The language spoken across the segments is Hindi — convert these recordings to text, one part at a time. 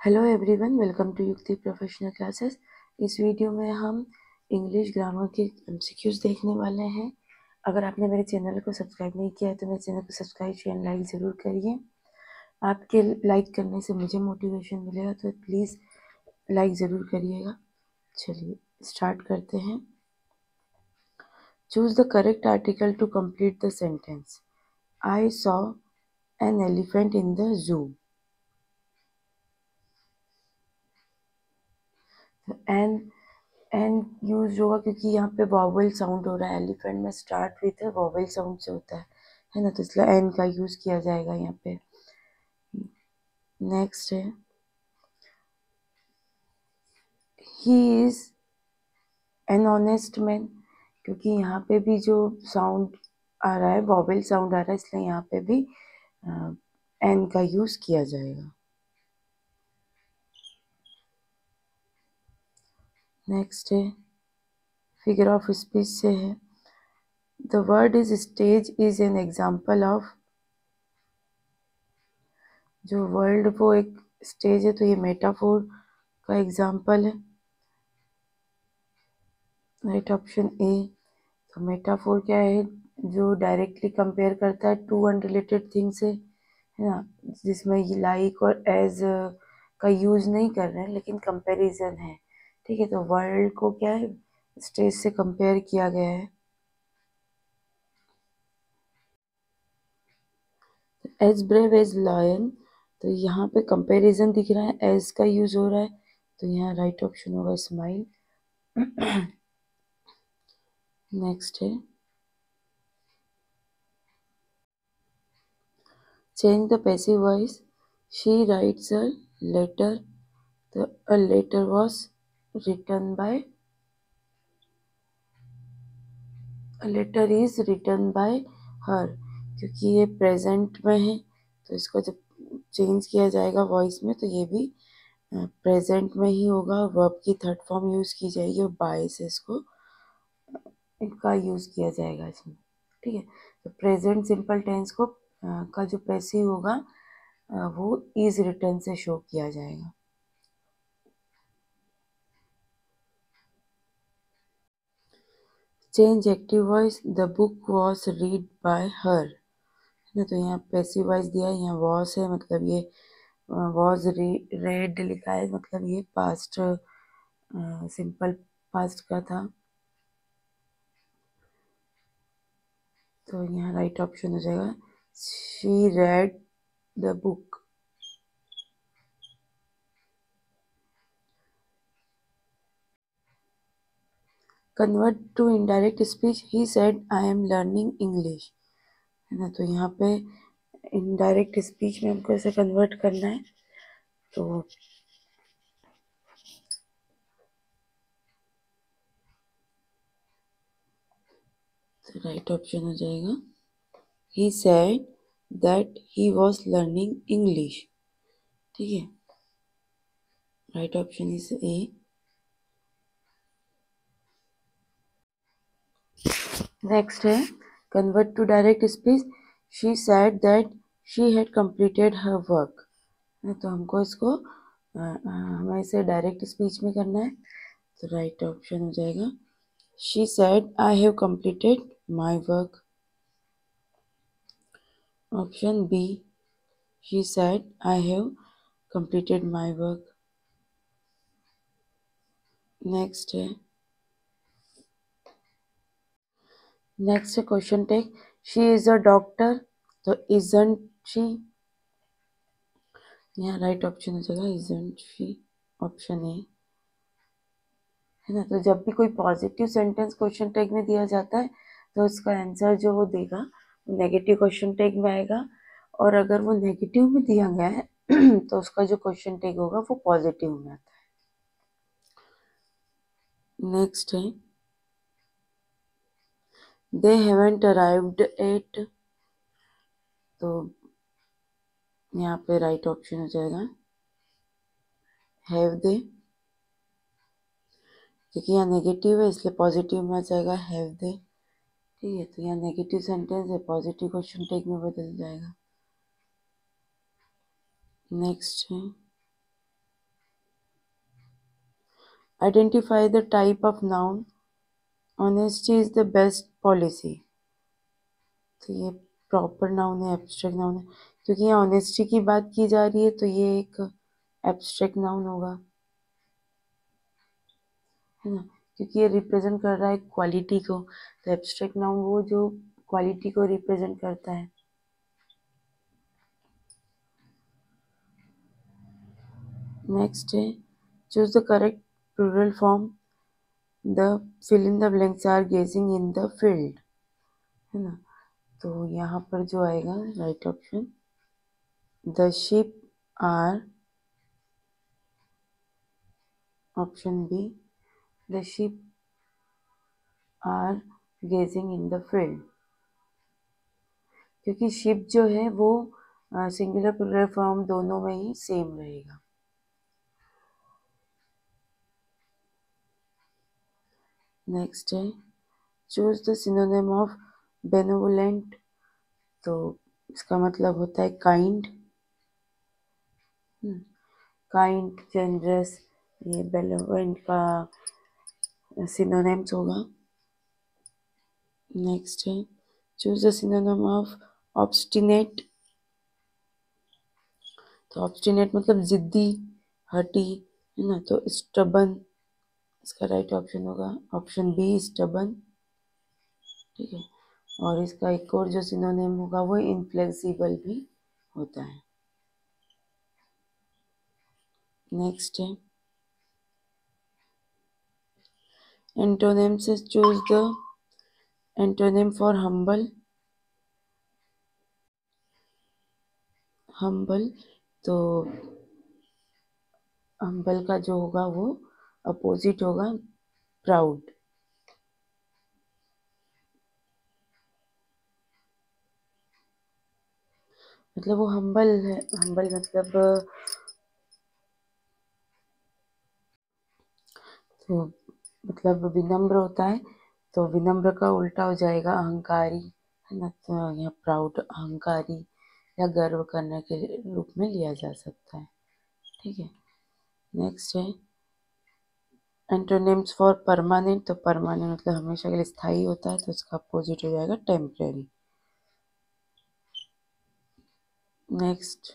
हेलो एवरीवन, वेलकम टू युक्ति प्रोफेशनल क्लासेस। इस वीडियो में हम इंग्लिश ग्रामर के एमसीक्यूज देखने वाले हैं। अगर आपने मेरे चैनल को सब्सक्राइब नहीं किया है तो मेरे चैनल को सब्सक्राइब शेयर लाइक ज़रूर करिए। आपके लाइक करने से मुझे मोटिवेशन मिलेगा, तो प्लीज़ लाइक ज़रूर करिएगा। चलिए स्टार्ट करते हैं। Choose the correct article to complete the sentence. I saw an elephant in the zoo. An use होगा क्योंकि यहाँ पे वॉवल साउंड हो रहा है। एलिफेंट में स्टार्ट विथ है, वॉवल साउंड से होता है ना, तो इसलिए एन का यूज किया जाएगा यहाँ पे। नेक्स्ट है he is an honest man, क्योंकि यहाँ पे भी जो साउंड आ रहा है वॉवल साउंड आ रहा है, इसलिए यहाँ पे भी एन का यूज किया जाएगा। नेक्स्ट है फिगर ऑफ स्पीच से है। The word is stage is an example of. जो वर्ल्ड वो एक स्टेज है, तो ये मेटाफोर का एग्जाम्पल है। Right option A. तो मेटाफोर क्या है? जो डायरेक्टली कंपेयर करता है टू अनरिलेटेड थिंग से, है ना, जिसमें ये लाइक और एज का यूज नहीं कर रहे हैं लेकिन कंपैरिजन है। ठीक है, तो वर्ल्ड को क्या है, स्टेज से कंपेयर किया गया है। एज ब्रेव एज लायन, तो यहाँ पे कंपैरिजन दिख रहा है, एज का यूज हो रहा है, तो यहाँ राइट ऑप्शन होगा स्माइल। नेक्स्ट है change the passive voice. She writes a letter. A letter was written by. A letter is written by her, क्योंकि ये प्रेजेंट में है, तो इसको जब चेंज किया जाएगा वॉइस में तो ये भी प्रेजेंट में ही होगा। वर्ब की थर्ड फॉर्म यूज की जाएगी और बाय से इसको इनका यूज किया जाएगा इसमें। ठीक है, तो प्रेजेंट सिंपल टेंस को का जो पैसिव होगा वो इज रिटर्न से शो किया जाएगा। Change active voice. The book was read by हर, है ना, तो यहाँ पैसिव वॉइस दिया है, यहाँ वॉज है मतलब ये वॉज रेड लिखा है, मतलब ये पास्ट सिंपल पास्ट का था, तो यहाँ राइट ऑप्शन हो जाएगा she read the book. Convert to indirect speech. He said I am learning English, है ना, तो यहाँ पे इनडायरेक्ट स्पीच में हमको ऐसे कन्वर्ट करना है, तो राइट ऑप्शन हो जाएगा he said that he was learning English। ठीक है, right option is A. Next है convert to direct speech. She said that she had completed her work, तो हमको इसको हमें इसे डायरेक्ट स्पीच में करना है, तो राइट ऑप्शन हो जाएगा she said I have completed my work. Option B, she said I have completed my work. Next है question tag. She is a doctor, तो इजंट शी, यहाँ राइट ऑप्शन हो जाएगा इजंट शी, ऑप्शन ए, है ना। तो जब भी कोई पॉजिटिव सेंटेंस क्वेश्चन टैग में दिया जाता है तो उसका आंसर जो वो देगा नेगेटिव क्वेश्चन टैग में आएगा, और अगर वो नेगेटिव में दिया गया है तो उसका जो क्वेश्चन टैग होगा वो पॉजिटिव में आता है। नेक्स्ट है दे हैवंट अराइव्ड एट, तो यहाँ पे राइट ऑप्शन हो जाएगा हैव दे, क्योंकि यहाँ नेगेटिव है इसलिए पॉजिटिव में आ जाएगा हैव दे। ठीक है, तो यहाँ नेगेटिव सेंटेंस है, पॉजिटिव क्वेश्चन टैग में बदल जाएगा। नेक्स्ट है identify the type of noun, honesty is the best policy. तो ये प्रॉपर नाउन है, एब्स्ट्रैक्ट नाउन है, क्योंकि यहाँ ऑनेस्टी की बात की जा रही है तो ये एक एब्स्ट्रैक्ट नाउन होगा, है ना, क्योंकि ये रिप्रेजेंट कर रहा है क्वालिटी को। तो एब्स्ट्रैक्ट नाउन वो जो क्वालिटी को रिप्रेजेंट करता है। नेक्स्ट है choose the correct plural form, the fill in the blanks are grazing in the field, है ना। तो यहाँ पर जो आएगा right option, the ship are, option B, the ship are grazing in the field, क्योंकि शिप जो है वो सिंगुलर प्लूरल फॉर्म दोनों में ही सेम रहेगा। नेक्स्ट है choose the synonym of benevolent, तो इसका मतलब होता है काइंड, काइंड, जनरस, ये बेनेवोलेंट का सिनोनिम्स होगा। नेक्स्ट है choose the synonym of obstinate, तो ऑब्स्टिनेट मतलब जिद्दी, हठी, है ना, तो स्टबन, इसका राइट ऑप्शन होगा ऑप्शन बी, स्टबन, ठीक है। और इसका एक और जो सिनोनिम होगा वो इनफ्लेक्सिबल भी होता है। नेक्स्ट है एंटोनिम से choose the antonym for humble, humble, तो हम्बल का जो होगा वो अपोजिट होगा प्राउड, मतलब वो हम्बल है, हम्बल तो मतलब विनम्र होता है, तो विनम्र का उल्टा हो जाएगा अहंकारी, है ना, तो यहाँ प्राउड अहंकारी या गर्व करने के रूप में लिया जा सकता है, ठीक है। नेक्स्ट है एंटोनिम्स फॉर परमानेंट, तो परमानेंट मतलब हमेशा के लिए स्थायी होता है, तो इसका अपोजिट हो जाएगा temporary. Next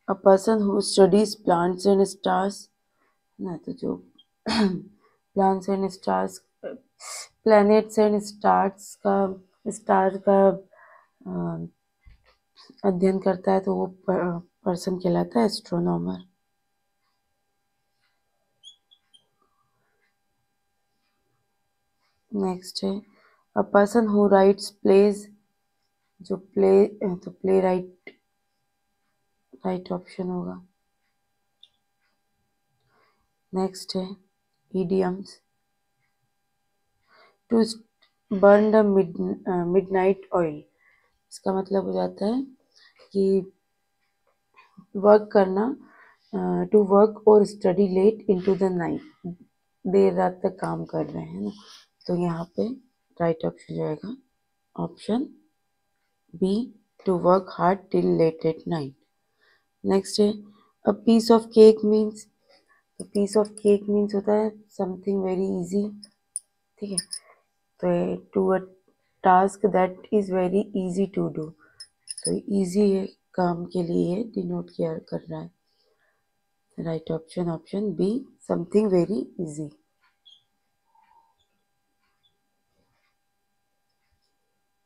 a person who studies plants and stars, ना, तो जो plants and stars, planets and stars का, स्टार का अध्ययन करता है तो वो पर्सन कहलाता है एस्ट्रोनॉमर। नेक्स्ट है a person who writes plays, जो प्ले, तो प्ले राइट, राइट ऑप्शन होगा। नेक्स्ट है idioms, to burn the midnight oil, इसका मतलब हो जाता है कि वर्क करना, टू वर्क और study late into the night, देर रात तक काम कर रहे हैं ना, तो यहाँ पे राइट ऑप्शन जाएगा option B, to work hard till late at night. Next है a piece of cake means, तो पीस ऑफ केक मीन्स होता है समथिंग वेरी इजी, ठीक है, तो to a task that is very easy to do, तो इजी है काम के लिए डिनोट किया कर रहा है, right option option B, something very easy.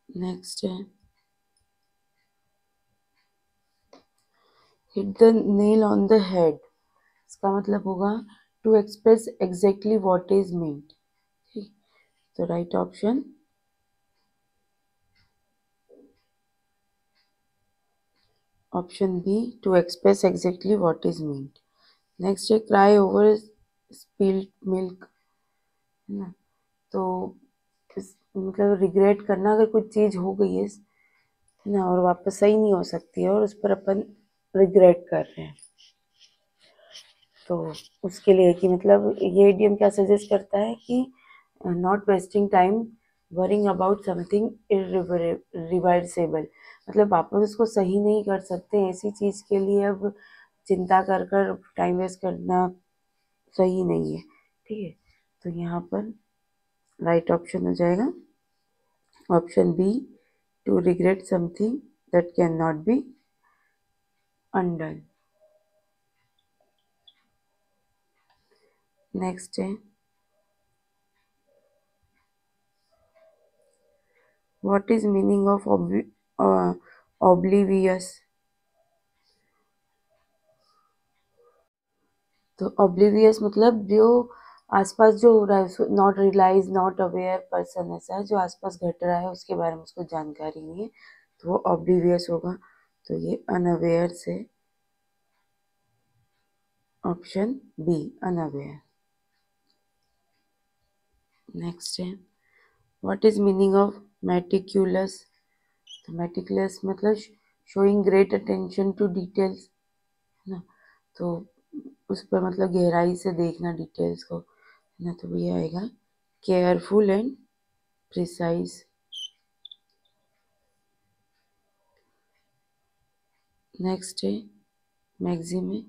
Next है hit the nail on the head, इसका मतलब होगा to express exactly what is meant, ठीक, तो right option option B, to express exactly what is meant. Next है क्राई ओवर स्पिल्ड मिल्क, है ना, तो मतलब रिग्रेट करना, अगर कुछ चीज़ हो गई है ना और वापस सही नहीं हो सकती है और उस पर अपन रिग्रेट कर रहे हैं, तो उसके लिए कि मतलब ये इडियम क्या सजेस्ट करता है कि not wasting time worrying about something irreversible, मतलब वापस उसको सही नहीं कर सकते, ऐसी चीज़ के लिए अब चिंता कर कर टाइम वेस्ट करना सही नहीं है, ठीक है। तो यहाँ पर राइट ऑप्शन हो जाएगा option B, to regret something that can not be undone. Next है what is meaning of oblivious. तो ऑब्लिवियस मतलब जो आसपास जो हो रहा है, not realise not aware person, ऐसा है जो आसपास घट रहा है उसके बारे में उसको जानकारी नहीं है, तो वो ऑब्लिवियस होगा। तो ये अनअवेयर से ऑप्शन बी अनअवेयर। नेक्स्ट है what is meaning of meticulous. तो मेटिकुलस मतलब showing great attention to details, है ना। तो उस पर मतलब गहराई से देखना डिटेल्स को, है ना। तो ये आएगा केयरफुल एंड प्रिसाइज। नेक्स्ट है मैक्सिम है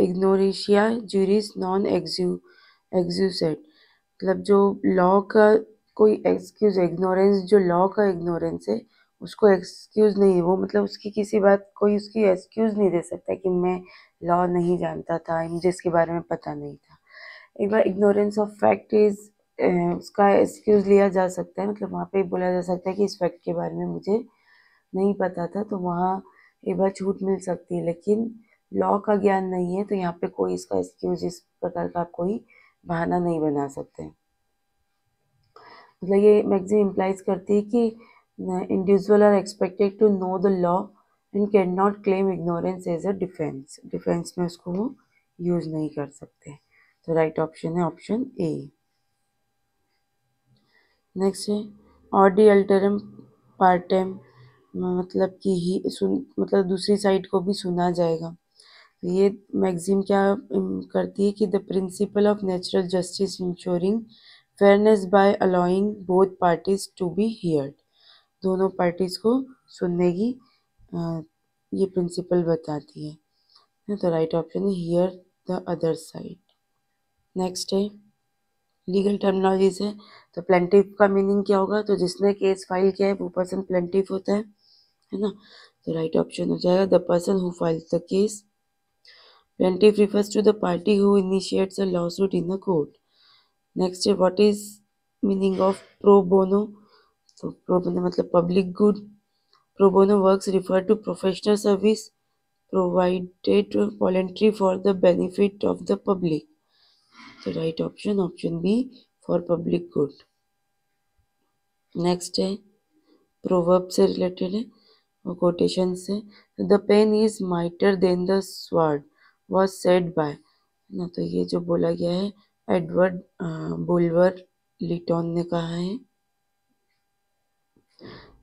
इग्नोरेशिया जुरिस नॉन एक्यूसेट। मतलब जो लॉ का कोई एक्सक्यूज, इग्नोरेंस जो लॉ का इग्नोरेंस है उसको एक्सक्यूज नहीं है, वो मतलब उसकी किसी बात कोई उसकी एक्सक्यूज नहीं दे सकता कि मैं लॉ नहीं जानता था, मुझे इसके बारे में पता नहीं था। एक बार इग्नोरेंस ऑफ फैक्ट इज उसका एक्सक्यूज लिया जा सकता है, मतलब वहाँ पे बोला जा सकता है कि इस फैक्ट के बारे में मुझे नहीं पता था, तो वहाँ एक बार छूट मिल सकती है। लेकिन लॉ का ज्ञान नहीं है तो यहाँ पे कोई इसका एक्सक्यूज इस प्रकार का आप कोई बहाना नहीं बना सकते। मतलब ये मैगजीन इम्प्लाइज करती है कि individual are expected to know the law and can not claim ignorance as a defence. Defence में उसको वो यूज नहीं कर सकते। तो राइट ऑप्शन है ऑप्शन ए। नेक्स्ट है ऑडी अल्टरम पार्टेम, मतलब कि ही मतलब दूसरी साइड को भी सुना जाएगा। तो ये मैगजीन क्या करती है कि the principle of natural justice ensuring fairness by allowing both parties to be heard. दोनों पार्टीज को सुनने की ये प्रिंसिपल बताती है। तो राइट ऑप्शन है hear the other side. Next है लीगल टर्मिनोलॉजीज है। तो प्लेंटिफ का मीनिंग क्या होगा, तो जिसने केस फाइल किया है वो पर्सन प्लेंटिफ होता है ना। तो राइट ऑप्शन हो जाएगा the person who files the case. Plaintiff refers to the party who initiates a lawsuit in the court. Next है what is meaning of pro bono। तो pro bono मतलब public good। Pro bono works refer to professional service provided voluntary for the benefit of the public। तो right option B for public good. Next है प्रोवर्ब से रिलेटेड है और कोटेशन से। The pen is mightier than the sword was said by ना। तो ये जो बोला गया है एडवर्ड बुल्वर लिटॉन ने कहा है।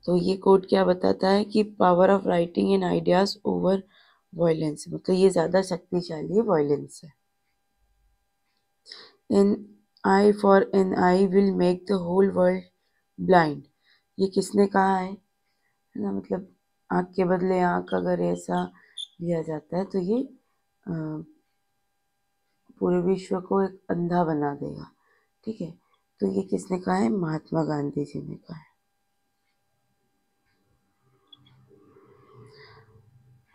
तो ये कोट क्या बताता है कि power of writing and ideas over violence, मतलब ये ज़्यादा शक्तिशाली है वायलेंस से। An eye for an eye will make the whole world blind, ये किसने कहा है ना। मतलब आँख के बदले आँख अगर ऐसा लिया जाता है तो ये पूरे विश्व को एक अंधा बना देगा, ठीक है। तो ये किसने कहा है, महात्मा गांधी जी ने कहा है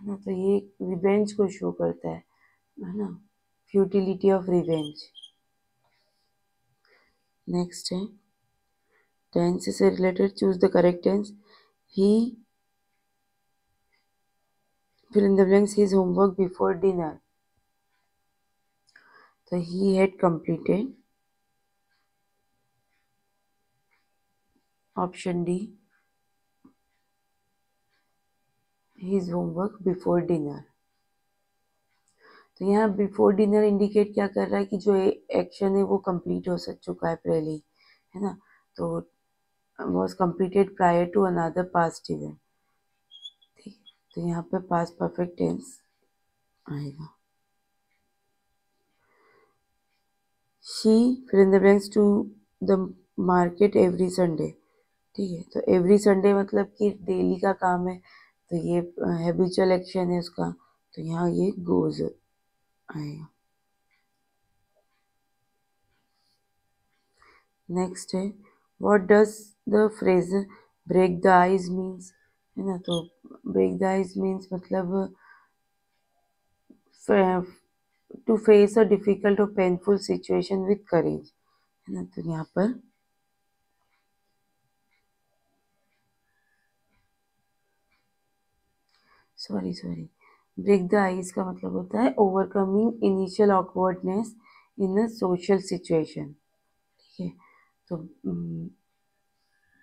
ना। तो ये रिवेंज को शो करता है ना, फ्यूटिलिटी ऑफ रिवेंज। नेक्स्ट है टेंस से related, choose the correct tense. He fill in the blanks his homework before dinner। So he had completed option D his homework before dinner। तो यहाँ बिफोर डिनर इंडिकेट क्या कर रहा है कि जो एक्शन है वो कंप्लीट हो चुका है पहले, है ना। तो was completed prior to another past event, ठीक। तो यहाँ पे पास्ट परफेक्ट टेंस आएगा। She fill in the blanks to the market every Sunday, ठीक है। तो एवरी संडे मतलब कि डेली का काम है, तो ये हैबिचुअल एक्शन है उसका, तो यहाँ ये गोज आएगा। नेक्स्ट है what does the phrase break the ice means, है ना। तो ब्रेक द आइज मीन्स मतलब टू फेस अ डिफिकल्ट और पेनफुल सिचुएशन विथ करेज, है ना। तो यहाँ पर सॉरी ब्रेक द आइस का मतलब होता है overcoming initial awkwardness in a social situation, ठीक है। तो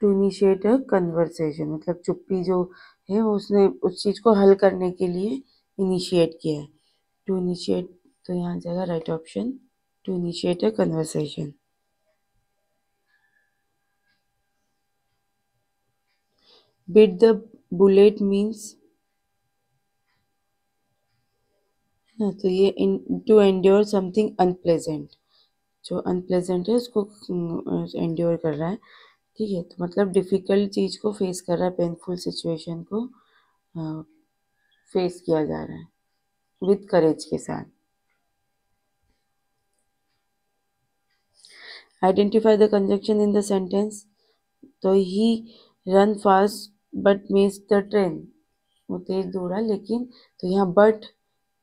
टू इनिशिएट अ कन्वर्सेशन मतलब चुप्पी जो है वो उसने उस चीज को हल करने के लिए इनिशिएट किया है। टू इनिशिएट, तो यहाँ जाएगा right option to initiate a conversation. Bite the bullet means, तो ये टू एंड्योर समथिंग अनप्लेजेंट, जो अनप्लेजेंट है उसको एंड्योर कर रहा है, ठीक है। तो मतलब डिफिकल्ट चीज को फेस कर रहा है, पेनफुल सिचुएशन को फेस किया जा रहा है विथ करेज के साथ। Identify the conjunction in the sentence, तो he run fast but miss the train, वो तेज दौड़ा लेकिन, तो यहाँ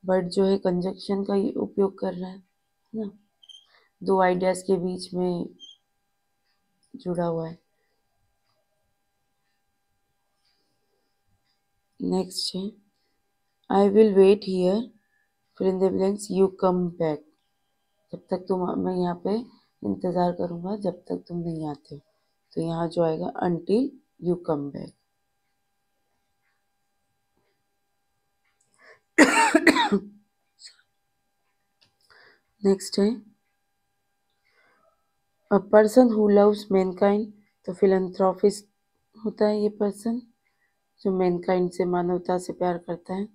बट जो है कंजक्शन का ही उपयोग कर रहा है ना, दो आइडियाज के बीच में जुड़ा हुआ है। नेक्स्ट है आई विल वेट हियर फिर इन the blanks you come back, जब तक तुम, मैं यहाँ पे इंतज़ार करूँगा जब तक तुम नहीं आते हो, तो यहाँ जो आएगा until you come back। Next है a person who loves mankind, तो फिलैंथ्रोपिस्ट होता है ये पर्सन जो मैनकाइंड से, मानवता से प्यार करता है।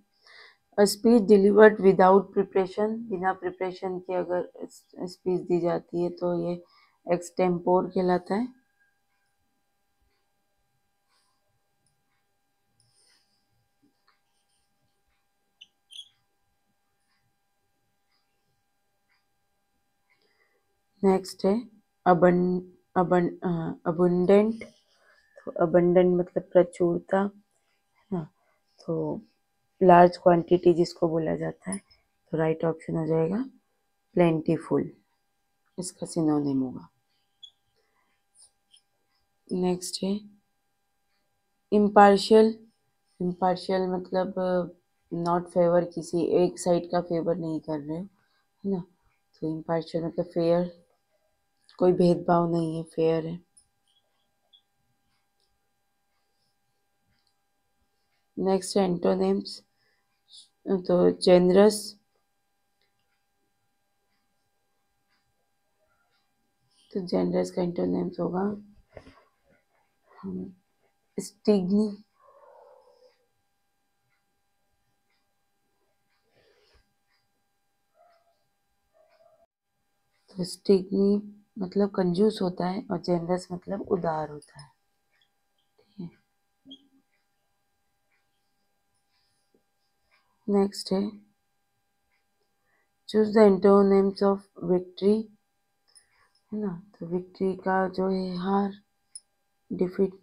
A speech delivered without preparation, बिना प्रिपरेशन के अगर स्पीच दी जाती है तो ये एक्सटेम्पोर कहलाता है। नेक्स्ट है अबन अबन अबुंडेंट, तो अबंडेंट मतलब प्रचुरता, हाँ। तो लार्ज क्वांटिटी जिसको बोला जाता है, तो राइट ऑप्शन हो जाएगा प्लेंटीफुल, इसका सिनोनिम होगा। नेक्स्ट है इम्पार्शियल, इम्पार्शियल मतलब नॉट फेवर, किसी एक साइड का फेवर नहीं कर रहे हो, है ना। तो इम्पार्शियल मतलब फेयर, कोई भेदभाव नहीं है, फेयर है। नेक्स्ट है एंटोनिम्स, तो जेनरस, तो जेनरस का एंटोनिम्स होगा स्टिग्नी, तो स्टिग्नी मतलब कंजूस होता है और जेनरस मतलब उदार होता है, ठीक है। नेक्स्ट है choose the antonyms of victory, है ना। तो विक्ट्री का जो है हार, डिफीट।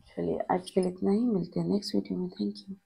चलिए आज के लिए इतना ही, मिलते हैं नेक्स्ट वीडियो में, थैंक यू।